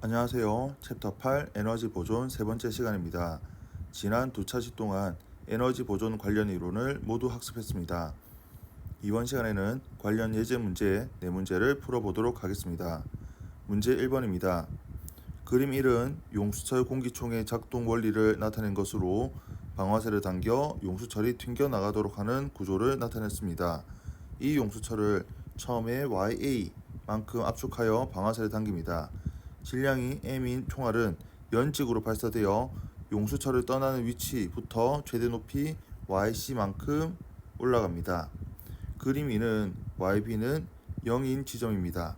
안녕하세요. 챕터 8 에너지 보존 세 번째 시간입니다. 지난 두 차시 동안 에너지 보존 관련 이론을 모두 학습했습니다. 이번 시간에는 관련 예제 문제 4문제를 풀어보도록 하겠습니다. 문제 1번입니다. 그림 1은 용수철 공기총의 작동 원리를 나타낸 것으로 방아쇠를 당겨 용수철이 튕겨나가도록 하는 구조를 나타냈습니다. 이 용수철을 처음에 YA만큼 압축하여 방아쇠를 당깁니다. 질량이 m인 총알은 연직으로 발사되어 용수철을 떠나는 위치부터 최대 높이 yc만큼 올라갑니다. 그림 2는 yb는 0인 지점입니다.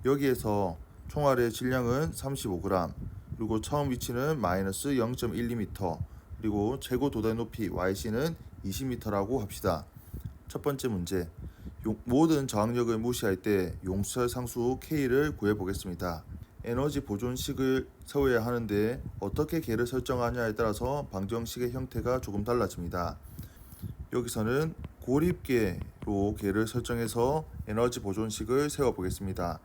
여기에서 총알의 질량은 35g, 그리고 처음 위치는 마이너스 0.12m, 그리고 최고 도달 높이 yc는 20m라고 합시다. 첫 번째 문제, 모든 저항력을 무시할 때 용수철 상수 K를 구해보겠습니다. 에너지 보존식을 세워야 하는데 어떻게 K를 설정하냐에 따라서 방정식의 형태가 조금 달라집니다. 여기서는 고립계로 K를 설정해서 에너지 보존식을 세워보겠습니다.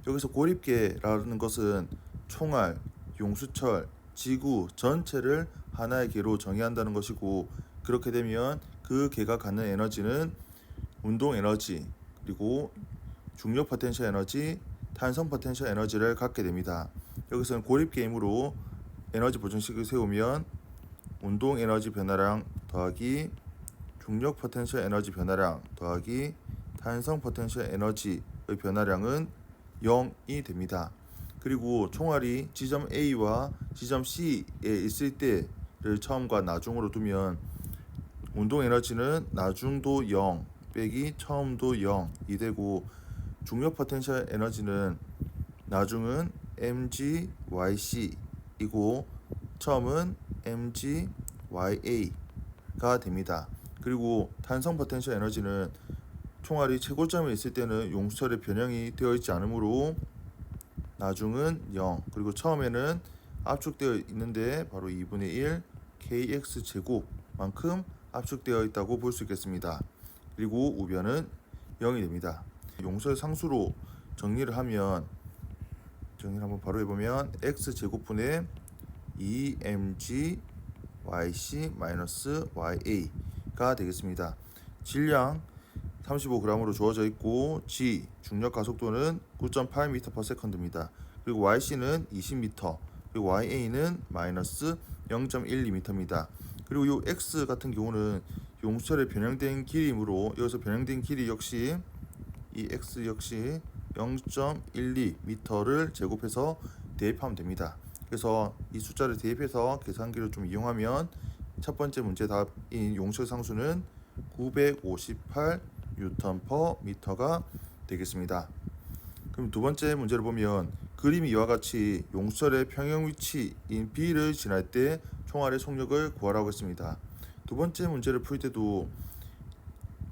여기서 고립계라는 것은 총알, 용수철, 지구 전체를 하나의 계로 정의한다는 것이고, 그렇게 되면 그 계가 갖는 에너지는 운동 에너지, 그리고 중력 포텐셜 에너지, 탄성 포텐셜 에너지를 갖게 됩니다. 여기서는 고립 게임으로 에너지 보존식을 세우면 운동 에너지 변화량 더하기 중력 포텐셜 에너지 변화량 더하기 탄성 포텐셜 에너지의 변화량은 0이 됩니다. 그리고 총알이 지점 A와 지점 C에 있을 때를 처음과 나중으로 두면 운동 에너지는 나중도 0 빼기 처음도 0이 되고, 중력 포텐셜 에너지는 나중은 mg/yc이고 처음은 mg/ya가 됩니다. 그리고 탄성 포텐셜 에너지는 총알이 최고점에 있을 때는 용수철의 변형이 되어 있지 않으므로 나중은 0, 그리고 처음에는 압축되어 있는데 바로 2분의 1 kx 제곱만큼 압축되어 있다고 볼 수 있겠습니다. 그리고 우변은 0이 됩니다. 용수철 상수로 정리를 한번 바로 해보면 x제곱분의 2mg yc-ya가 되겠습니다. 질량 35g으로 주어져 있고 g 중력 가속도는 9.8m/s입니다. 그리고 yc는 20m, 그리고 ya는 마이너스 0.12m입니다. 그리고 이 x 같은 경우는 용수철의 변형된 길이이므로 여기서 변형된 길이 역시 이 x 역시 0.12m를 제곱해서 대입하면 됩니다. 그래서 이 숫자를 대입해서 계산기를 좀 이용하면 첫 번째 문제 답인 용수철 상수는 958Nm/m가 되겠습니다. 그럼 두 번째 문제를 보면 그림이 이와 같이 용수철의 평형 위치인 B를 지날 때 총알의 속력을 구하라고 했습니다. 두 번째 문제를 풀 때도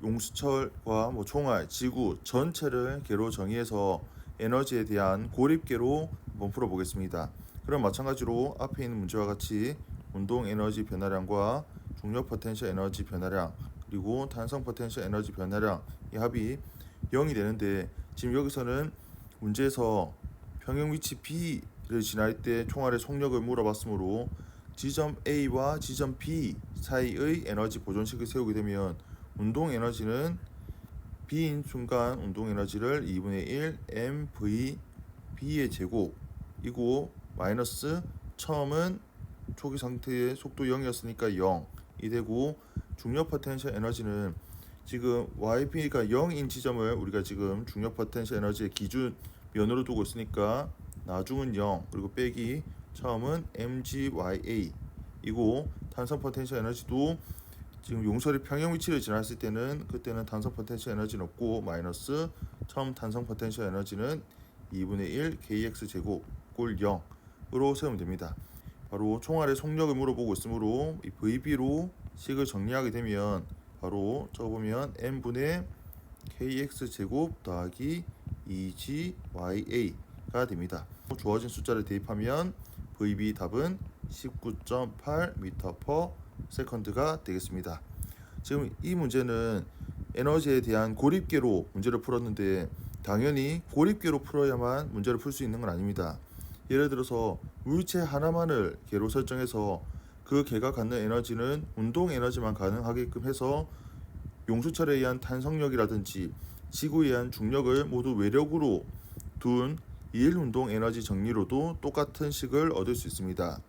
용수철과 총알, 지구 전체를 계로 정의해서 에너지에 대한 고립계로 한번 풀어보겠습니다. 그럼 마찬가지로 앞에 있는 문제와 같이 운동 에너지 변화량과 중력 포텐셜 에너지 변화량, 그리고 탄성 포텐셜 에너지 변화량 이 합이 0이 되는데, 지금 여기서는 문제에서 평형 위치 B를 지날 때 총알의 속력을 물어봤으므로 지점 A와 지점 B 사이의 에너지 보존식을 세우게 되면 운동 에너지는 B인 순간 운동 에너지를 2분의 1 mvb의 제곱이고 마이너스 처음은 초기 상태의 속도 0이었으니까 0이 되고, 중력 포텐셜 에너지는 지금 yp가 0인 지점을 우리가 지금 중력 포텐셜 에너지의 기준 면으로 두고 있으니까 나중은 0, 그리고 빼기 처음은 mgya이고, 탄성 포텐셜 에너지도 지금 용설이 평형 위치를 지났을 때는 그때는 탄성 포텐셜 에너지는 없고 마이너스 처음 탄성 포텐셜 에너지는 2분의 1 kx 제곱 꼴 0으로 세우면 됩니다. 바로 총알의 속력을 물어보고 있으므로 이 vb로 식을 정리하게 되면 바로 적어보면 n분의 kx 제곱 더하기 2gya가 됩니다. 주어진 숫자를 대입하면 vb 답은 19.8m/s가 되겠습니다. 지금 이 문제는 에너지에 대한 고립계로 문제를 풀었는데 당연히 고립계로 풀어야만 문제를 풀 수 있는 건 아닙니다. 예를 들어서 물체 하나만을 개로 설정해서 그 개가 갖는 에너지는 운동 에너지만 가능하게끔 해서 용수철에 의한 탄성력이라든지 지구에 의한 중력을 모두 외력으로 둔 2일 운동 에너지 정리로도 똑같은 식을 얻을 수 있습니다.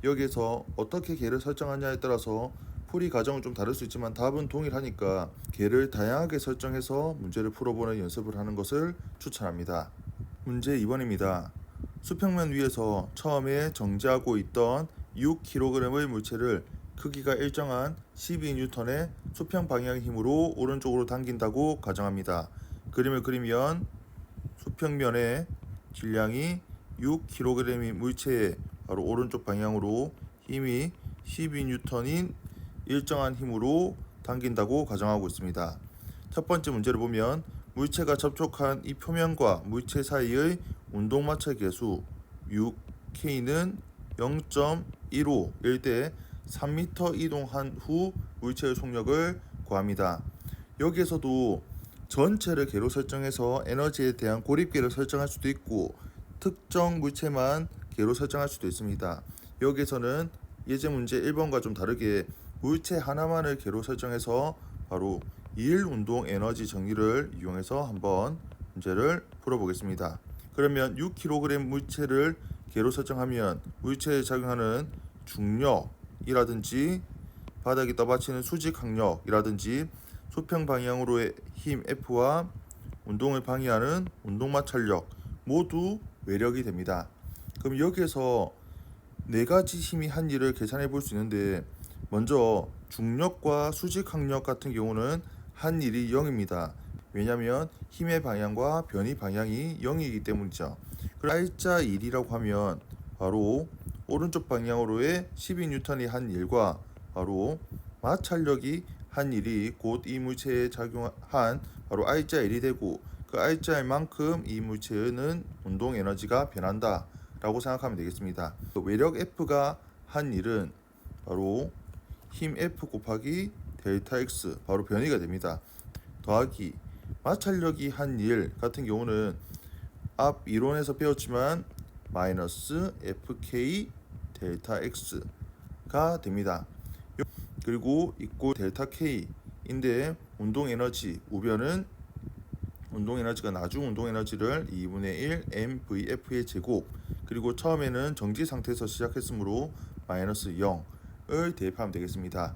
여기에서 어떻게 개를 설정하냐에 따라서 풀이 과정은 좀 다를 수 있지만 답은 동일하니까 개를 다양하게 설정해서 문제를 풀어보는 연습을 하는 것을 추천합니다. 문제 2번입니다. 수평면 위에서 처음에 정지하고 있던 6kg의 물체를 크기가 일정한 12N의 수평 방향의 힘으로 오른쪽으로 당긴다고 가정합니다. 그림을 그리면 수평면의 질량이 6kg인 물체에 바로 오른쪽 방향으로 힘이 12N인 일정한 힘으로 당긴다고 가정하고 있습니다. 첫 번째 문제를 보면 물체가 접촉한 이 표면과 물체 사이의 운동마찰 계수 6K는 0.15일 때 3m 이동한 후 물체의 속력을 구합니다. 여기에서도 전체를 개로 설정해서 에너지에 대한 고립계를 설정할 수도 있고 특정 물체만 개로 설정할 수도 있습니다. 여기에서는 예제 문제 1번과 좀 다르게 물체 하나만을 개로 설정해서 바로 2일 운동 에너지 정리를 이용해서 한번 문제를 풀어보겠습니다. 그러면 6kg 물체를 개로 설정하면 물체에 작용하는 중력이라든지 바닥에 떠받치는 수직 항력이라든지 수평 방향으로의 힘 F와 운동을 방해하는 운동마찰력 모두 외력이 됩니다. 그럼 여기에서 네 가지 힘이 한 일을 계산해 볼 수 있는데 먼저 중력과 수직 항력 같은 경우는 한 일이 0입니다. 왜냐하면 힘의 방향과 변이 방향이 0이기 때문이죠. 그럼 R자 1이라고 하면 바로 오른쪽 방향으로의 12N이 한 일과 바로 마찰력이 한 일이 곧 이 물체에 작용한 바로 R자 1이 되고 그 R자 1만큼 이 물체는 운동 에너지가 변한다 라고 생각하면 되겠습니다. 외력 F가 한 일은 바로 힘 F 곱하기 델타 X 바로 변이가 됩니다. 더하기 마찰력이 한 일 같은 경우는 앞 이론에서 배웠지만 마이너스 FK 델타 X가 됩니다. 그리고 이꼴 델타 K인데 운동 에너지 우변은 운동 에너지가 나중 운동 에너지를 2분의 1 mVF의 제곱 그리고 처음에는 정지 상태에서 시작했으므로 마이너스 0을 대입하면 되겠습니다.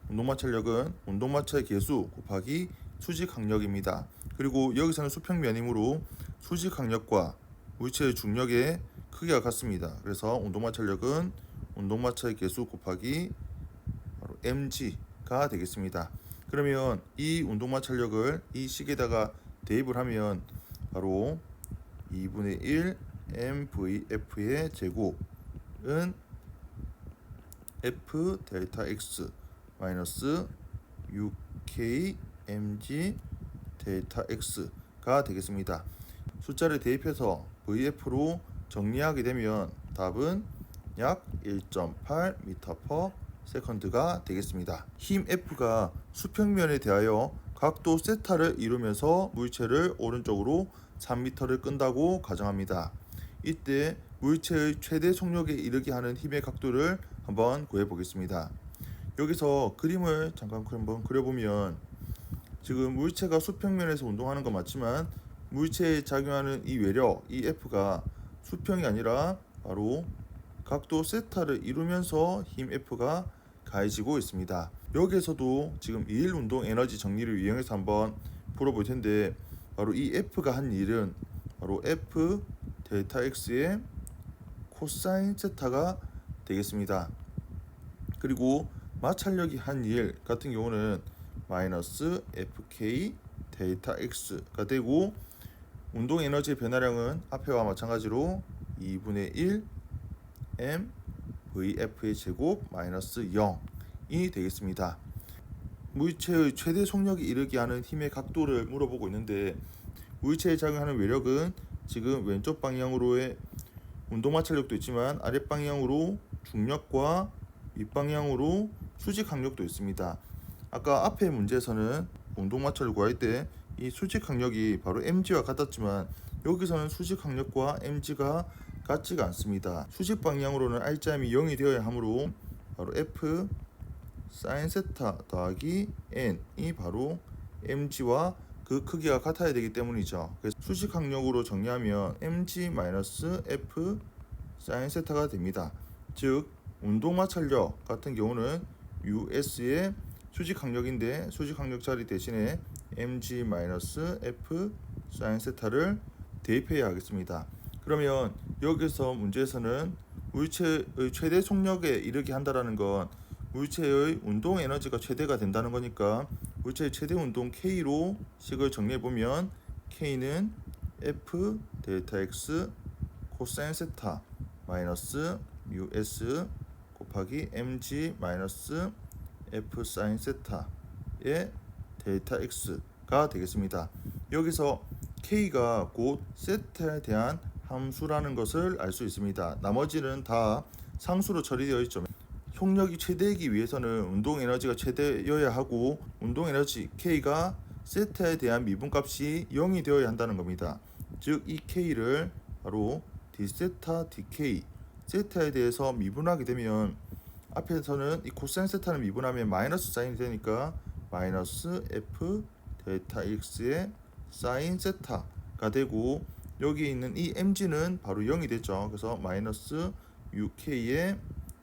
운동마찰력은 운동마찰 계수 곱하기 수직항력입니다. 그리고 여기서는 수평면이므로 수직항력과 물체의 중력의 크기가 같습니다. 그래서 운동마찰력은 운동마찰 계수 곱하기 바로 mg가 되겠습니다. 그러면 이 운동마찰력을 이 식에다가 대입을 하면 바로 2분의 1 mVF의 제곱은 F 델타 X 마이너스 6K mg 델타 X가 되겠습니다. 숫자를 대입해서 VF로 정리하게 되면 답은 약 1.8m/s가 되겠습니다. 힘 F가 수평면에 대하여 각도 세타를 이루면서 물체를 오른쪽으로 3m를 끈다고 가정합니다. 이때 물체의 최대 속력에 이르게 하는 힘의 각도를 한번 구해 보겠습니다. 여기서 그림을 잠깐 한번 그려보면 지금 물체가 수평면에서 운동하는 건 맞지만 물체에 작용하는 이 외력, 이 F가 수평이 아니라 바로 각도 세타를 이루면서 힘 F가 가해지고 있습니다. 여기에서도 지금 2일 운동 에너지 정리를 이용해서 한번 풀어볼 텐데 바로 이 F가 한 일은 바로 F 델타 X의 코사인 세타가 되겠습니다. 그리고 마찰력이 한 일 같은 경우는 마이너스 FK 델타 X가 되고 운동 에너지의 변화량은 앞에와 마찬가지로 2분의 1 m VF의 제곱 마이너스 0이 되겠습니다. 물체의 최대 속력이 이르게 하는 힘의 각도를 물어보고 있는데 물체에 작용하는 외력은 지금 왼쪽 방향으로의 운동마찰력도 있지만 아랫방향으로 중력과 윗방향으로 수직항력도 있습니다. 아까 앞에 문제에서는 운동마찰을 구할 때 이 수직항력이 바로 mg와 같았지만 여기서는 수직항력과 mg가 같지가 않습니다. 수직 방향으로는 R점이 0이 되어야 하므로 바로 F sin 세타 더하기 n이 바로 mg와 그 크기가 같아야 되기 때문이죠. 그래서 수직 항력으로 정리하면 mg-f sin 세타가 됩니다. 즉 운동 마찰력 같은 경우는 us의 수직 항력인데 수직 항력 자리 대신에 mg-f sin 세타를 대입해야 하겠습니다. 그러면 여기서 문제에서는 물체의 최대 속력에 이르게 한다라는 건 물체의 운동 에너지가 최대가 된다는 거니까 물체의 최대 운동 K로 식을 정리해 보면 K는 F 델타 X 코사인 세타 마이너스 US 곱하기 mg 마이너스 F 사인 세타의 델타 X가 되겠습니다. 여기서 K가 곧 세타에 대한 함수라는 것을 알 수 있습니다. 나머지는 다 상수로 처리되어 있죠. 속력이 최대이기 위해서는 운동 에너지가 최대여야 하고 운동 에너지 K가 세타에 대한 미분값이 0이 되어야 한다는 겁니다. 즉 이 K를 바로 d세타 dK 세타에 대해서 미분하게 되면 앞에서는 이 코사인 세타를 미분하면 마이너스 사인이 되니까 마이너스 F 델타 X의 사인 세타가 되고 여기 있는 이 mg는 바로 0이 되죠. 그래서 마이너스 uk의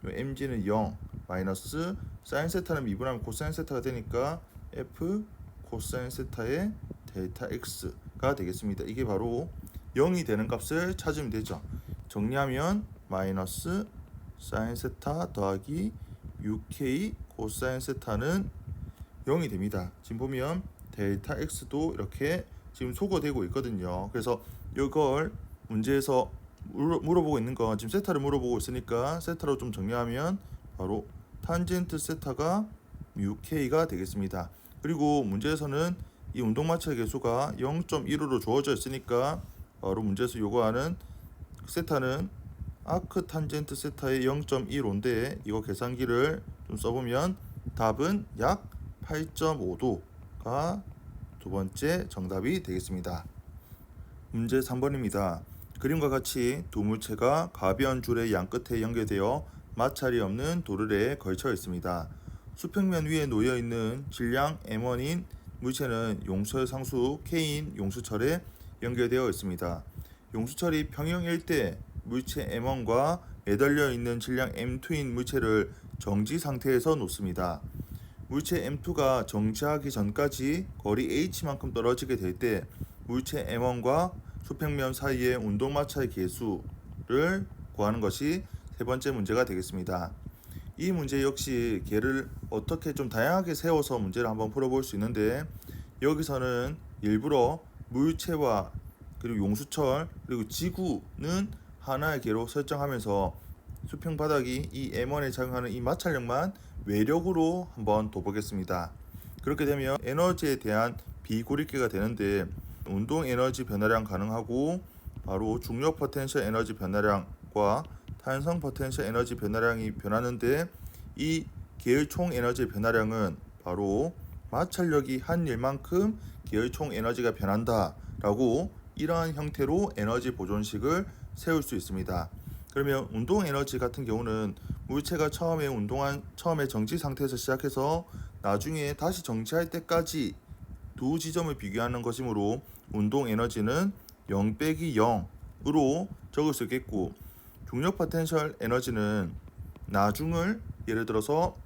mg는 0 마이너스 사인 세타는 미분하면 코사인 세타가 되니까 f 코사인 세타의 델타 x가 되겠습니다. 이게 바로 0이 되는 값을 찾으면 되죠. 정리하면 마이너스 사인 세타 더하기 uk 코사인 세타는 0이 됩니다. 지금 보면 델타 x도 이렇게 지금 소거되고 있거든요. 그래서 이걸 문제에서 물어보고 있는 거 지금 세타를 물어보고 있으니까 세타로 좀 정리하면 바로 탄젠트 세타가 뮤 k가 되겠습니다. 그리고 문제에서는 이 운동마찰 계수가 0.15로 주어져 있으니까 바로 문제에서 요구하는 세타는 아크 탄젠트 세타의 0.15인데 이거 계산기를 좀 써보면 답은 약 8.5도가 두 번째 정답이 되겠습니다. 문제 3번입니다. 그림과 같이 두 물체가 가벼운 줄의 양끝에 연결되어 마찰이 없는 도르래에 걸쳐 있습니다. 수평면 위에 놓여 있는 질량 m1인 물체는 용수의 상수 k인 용수철에 연결되어 있습니다. 용수철이 평형일 때 물체 m1과 매달려 있는 질량 m2인 물체를 정지 상태에서 놓습니다. 물체 m2가 정지하기 전까지 거리 h만큼 떨어지게 될 때 물체 m1과 수평면 사이의 운동마찰 계수를 구하는 것이 세 번째 문제가 되겠습니다. 이 문제 역시 개를 어떻게 좀 다양하게 세워서 문제를 한번 풀어볼 수 있는데 여기서는 일부러 물체와 그리고 용수철 그리고 지구는 하나의 개로 설정하면서 수평 바닥이 이 M1에 작용하는 이 마찰력만 외력으로 한번 둬보겠습니다. 그렇게 되면 에너지에 대한 비고립계가 되는데 운동 에너지 변화량 가능하고 바로 중력 포텐셜 에너지 변화량과 탄성 포텐셜 에너지 변화량이 변하는데 이 계열 총 에너지 변화량은 바로 마찰력이 한 일만큼 계열 총 에너지가 변한다 라고 이러한 형태로 에너지 보존식을 세울 수 있습니다. 그러면 운동 에너지 같은 경우는 물체가 처음에 정지 상태에서 시작해서 나중에 다시 정지할 때까지 두 지점을 비교하는 것이므로 운동 에너지는 0 빼기 0으로 적을 수 있겠고 중력 포텐셜 에너지는 나중을 예를 들어서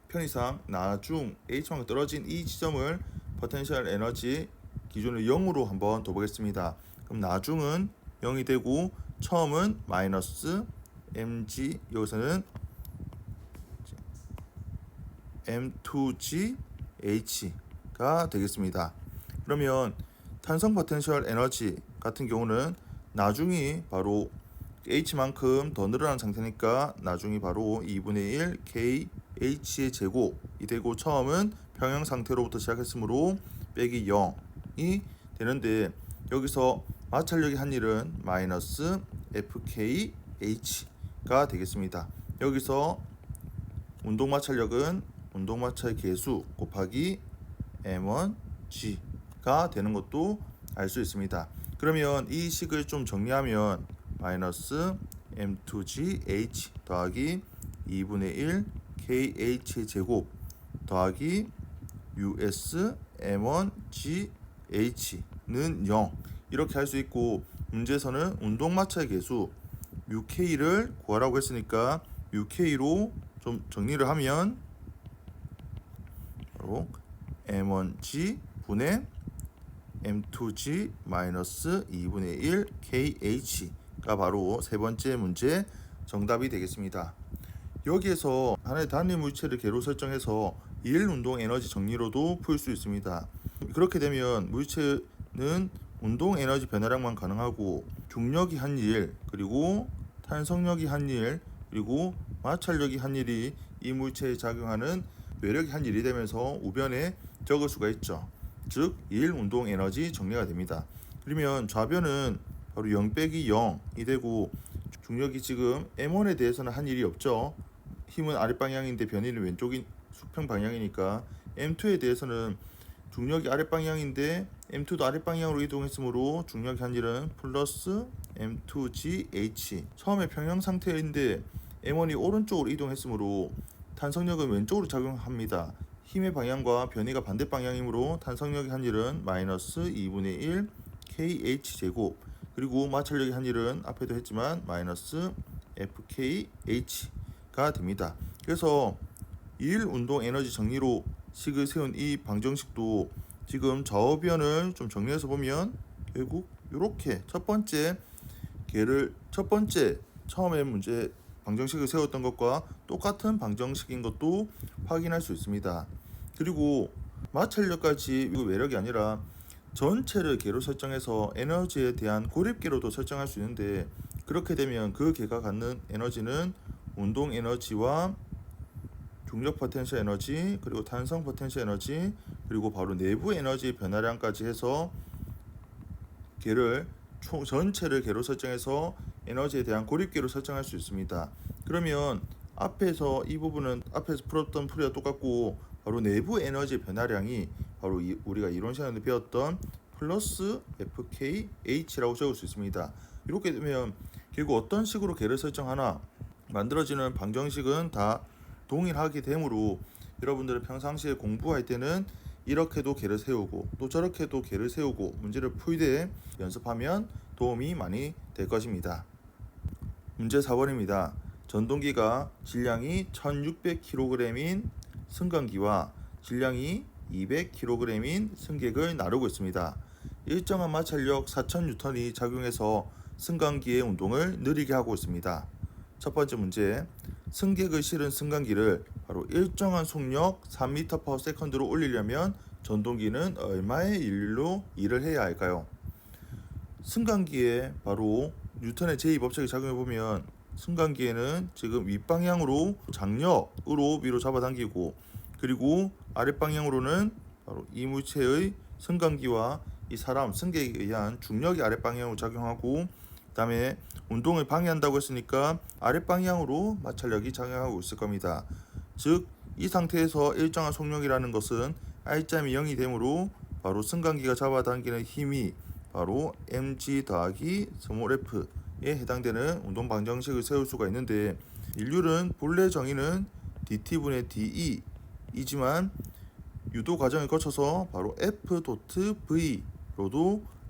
편의상 나중 h만큼 떨어진 이 지점을 포텐셜 에너지 기준을 0으로 한번 둬보겠습니다. 그럼 나중은 0이 되고 처음은 마이너스 mg 여기서는 m2g h가 되겠습니다. 그러면 탄성 포텐셜 에너지 같은 경우는 나중이 바로 h만큼 더 늘어난 상태니까 나중이 바로 2분의 1 k h의 제곱이 되고 처음은 평형 상태로부터 시작했으므로 빼기 0이 되는데 여기서 마찰력이 한 일은 마이너스 fkh가 되겠습니다. 여기서 운동 마찰력은 운동 마찰 계수 곱하기 m1g가 되는 것도 알 수 있습니다. 그러면 이 식을 좀 정리하면 마이너스 m2gh 더하기 2분의 1 kh 제곱 더하기 us m1gh는 0 이렇게 할 수 있고, 문제에서는 운동마찰 계수 uk를 구하라고 했으니까 uk로 좀 정리를 하면 바로 m1g 분의 m2g 마이너스 2분의 1 kh가 바로 세 번째 문제 정답이 되겠습니다. 여기에서 하나의 단위 물체를 개로 설정해서 일 운동 에너지 정리로도 풀 수 있습니다. 그렇게 되면 물체는 운동 에너지 변화량만 가능하고 중력이 한 일, 그리고 탄성력이 한 일, 그리고 마찰력이 한 일이 이 물체에 작용하는 외력이 한 일이 되면서 우변에 적을 수가 있죠. 즉, 일 운동 에너지 정리가 됩니다. 그러면 좌변은 바로 0 빼기 0이 되고, 중력이 지금 M1에 대해서는 한 일이 없죠. 힘은 아랫방향인데 변이는 왼쪽인 수평 방향이니까 M2에 대해서는 중력이 아랫방향인데 M2도 아랫방향으로 이동했으므로 중력이 한 일은 플러스 M2GH. 처음에 평형 상태인데 M1이 오른쪽으로 이동했으므로 탄성력은 왼쪽으로 작용합니다. 힘의 방향과 변이가 반대 방향이므로 탄성력이 한 일은 마이너스 2분의 1 kh 제곱, 그리고 마찰력이 한 일은 앞에도 했지만 마이너스 fkh가 됩니다. 그래서 일 운동 에너지 정리로 식을 세운 이 방정식도 지금 좌우변을 좀 정리해서 보면 결국 이렇게 첫 번째 처음에 문제 방정식을 세웠던 것과 똑같은 방정식인 것도 확인할 수 있습니다. 그리고 마찰력까지 외력이 아니라 전체를 개로 설정해서 에너지에 대한 고립계로도 설정할 수 있는데, 그렇게 되면 그 개가 갖는 에너지는 운동 에너지와 중력 포텐셜 에너지, 그리고 탄성 포텐셜 에너지, 그리고 바로 내부 에너지 변화량까지 해서 전체를 개로 설정해서 에너지에 대한 고립계로 설정할 수 있습니다. 그러면 앞에서 이 부분은 앞에서 풀었던 풀이와 똑같고, 바로 내부 에너지 변화량이 바로 우리가 이론 시간에 배웠던 플러스 fkh라고 적을 수 있습니다. 이렇게 되면 결국 어떤 식으로 개를 설정하나 만들어지는 방정식은 다 동일하게 되므로 여러분들은 평상시에 공부할 때는 이렇게도 개를 세우고 또 저렇게도 개를 세우고 문제를 풀되 연습하면 도움이 많이 될 것입니다. 문제 4번입니다. 전동기가 질량이 1600kg인 승강기와 질량이 200kg인 승객을 나르고 있습니다. 일정한 마찰력 4000N이 작용해서 승강기의 운동을 느리게 하고 있습니다. 첫 번째 문제, 승객을 실은 승강기를 바로 일정한 속력 3m/s로 올리려면 전동기는 얼마의 일로 일을 해야 할까요? 승강기에 바로 뉴턴의 제2법칙을 작용해 보면 승강기에는 지금 윗방향으로 장력으로 위로 잡아당기고, 그리고 아랫방향으로는 바로 이 물체의 승강기와 이 사람 승객에 의한 중력이 아랫방향으로 작용하고, 그 다음에 운동을 방해한다고 했으니까 아랫방향으로 마찰력이 작용하고 있을 겁니다. 즉, 이 상태에서 일정한 속력이라는 것은 R점이 0이 되므로 바로 승강기가 잡아당기는 힘이 바로 mg 더하기 스몰 f에 해당되는 운동 방정식을 세울 수가 있는데, 일률은 본래 정의는 dt분의 de이지만 유도 과정을 거쳐서 바로 f.v로도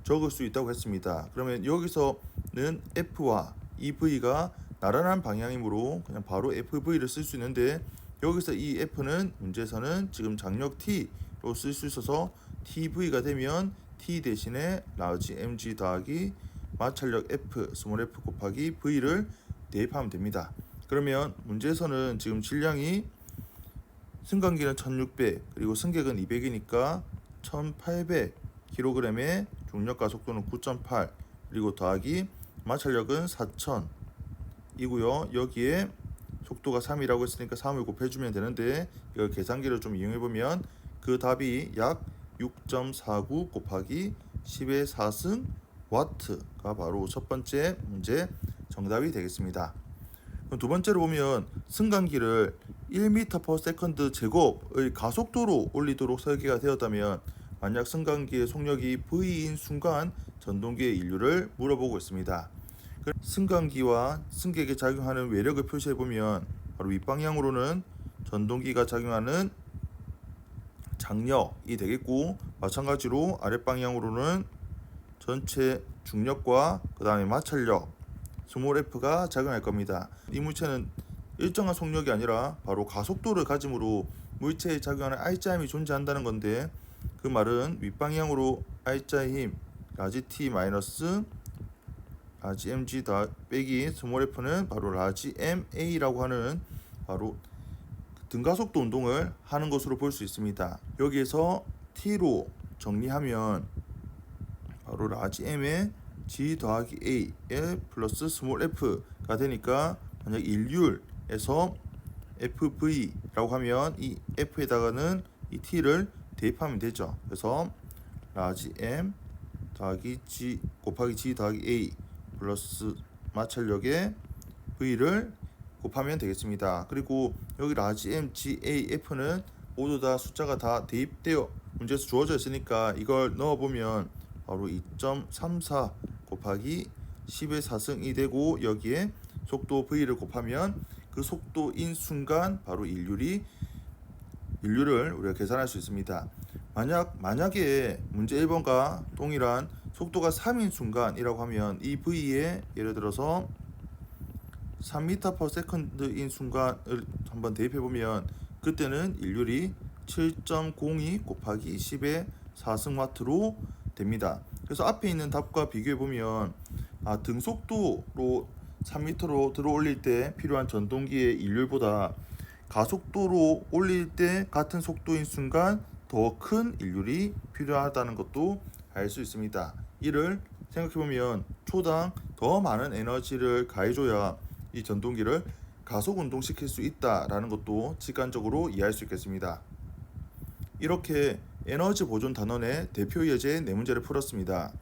적을 수 있다고 했습니다. 그러면 여기서는 f와 이 v가 나란한 방향이므로 그냥 바로 fv를 쓸 수 있는데, 여기서 이 f는 문제에서는 지금 장력 t로 쓸 수 있어서 tv가 되면 t 대신에 라지 mg 더하기 마찰력 f 스몰 f 곱하기 v를 대입하면 됩니다. 그러면 문제에서는 지금 질량이 승강기는 1600 그리고 승객은 200이니까 1800kg의 중력과 속도는 9.8 그리고 더하기 마찰력은 4000이고요. 여기에 속도가 3이라고 했으니까 3을 곱해주면 되는데, 이걸 계산기를 좀 이용해보면 그 답이 약 6.49 곱하기 10의 4승 와트가 바로 첫 번째 문제 정답이 되겠습니다. 그럼 두 번째로 보면 승강기를 1m/s 제곱의 가속도로 올리도록 설계가 되었다면 만약 승강기의 속력이 V인 순간 전동기의 인류를 물어보고 있습니다. 승강기와 승객에 작용하는 외력을 표시해 보면 바로 윗방향으로는 전동기가 작용하는 장력이 되겠고, 마찬가지로 아랫방향으로는 전체 중력과 그 다음에 마찰력 스몰 f가 작용할 겁니다. 이 물체는 일정한 속력이 아니라 바로 가속도를 가짐으로 물체에 작용하는 R자 힘이 존재한다는 건데, 그 말은 윗방향으로 R자 힘 라지 t 마이너스 라지 mg 빼기 스몰 f는 바로 라지 ma라고 하는 바로 등가속도 운동을 하는 것으로 볼 수 있습니다. 여기에서 t로 정리하면 바로 라지 m의 g 더하기 a의 플러스 스몰 f가 되니까, 만약 일률에서 fv라고 하면 이 f에다가는 이 t를 대입하면 되죠. 그래서 라지 m 더하기 g 곱하기 g 더하기 a 플러스 마찰력의 v를 곱하면 되겠습니다. 그리고 여기 라지 m, g, a, f는 모두 다 숫자가 다 대입되어 문제에서 주어져 있으니까 이걸 넣어보면 바로 2.34 곱하기 10의 4승이 되고, 여기에 속도 v를 곱하면 그 속도인 순간 바로 일률을 우리가 계산할 수 있습니다. 만약에 문제 1번과 동일한 속도가 3인 순간이라고 하면 이 v에 예를 들어서 3m/s인 순간을 한번 대입해 보면, 그때는 일률이 7.02 곱하기 10의 4승와트로 됩니다. 그래서 앞에 있는 답과 비교해 보면 등속도로 3m로 들어 올릴 때 필요한 전동기의 일률보다 가속도로 올릴 때 같은 속도인 순간 더 큰 일률이 필요하다는 것도 알 수 있습니다. 이를 생각해 보면 초당 더 많은 에너지를 가해줘야 이 전동기를 가속 운동시킬 수 있다라는 것도 직관적으로 이해할 수 있겠습니다. 이렇게 에너지 보존 단원의 대표 예제의 네 문제를 풀었습니다.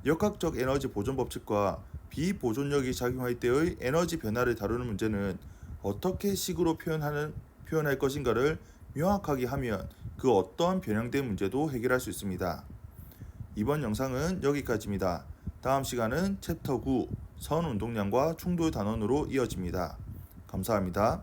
역학적 에너지 보존 법칙과 비보존력이 작용할 때의 에너지 변화를 다루는 문제는 어떻게 식으로 표현할 것인가를 명확하게 하면 그 어떤 변형된 문제도 해결할 수 있습니다. 이번 영상은 여기까지입니다. 다음 시간은 챕터 9 선 운동량과 충돌 단원으로 이어집니다. 감사합니다.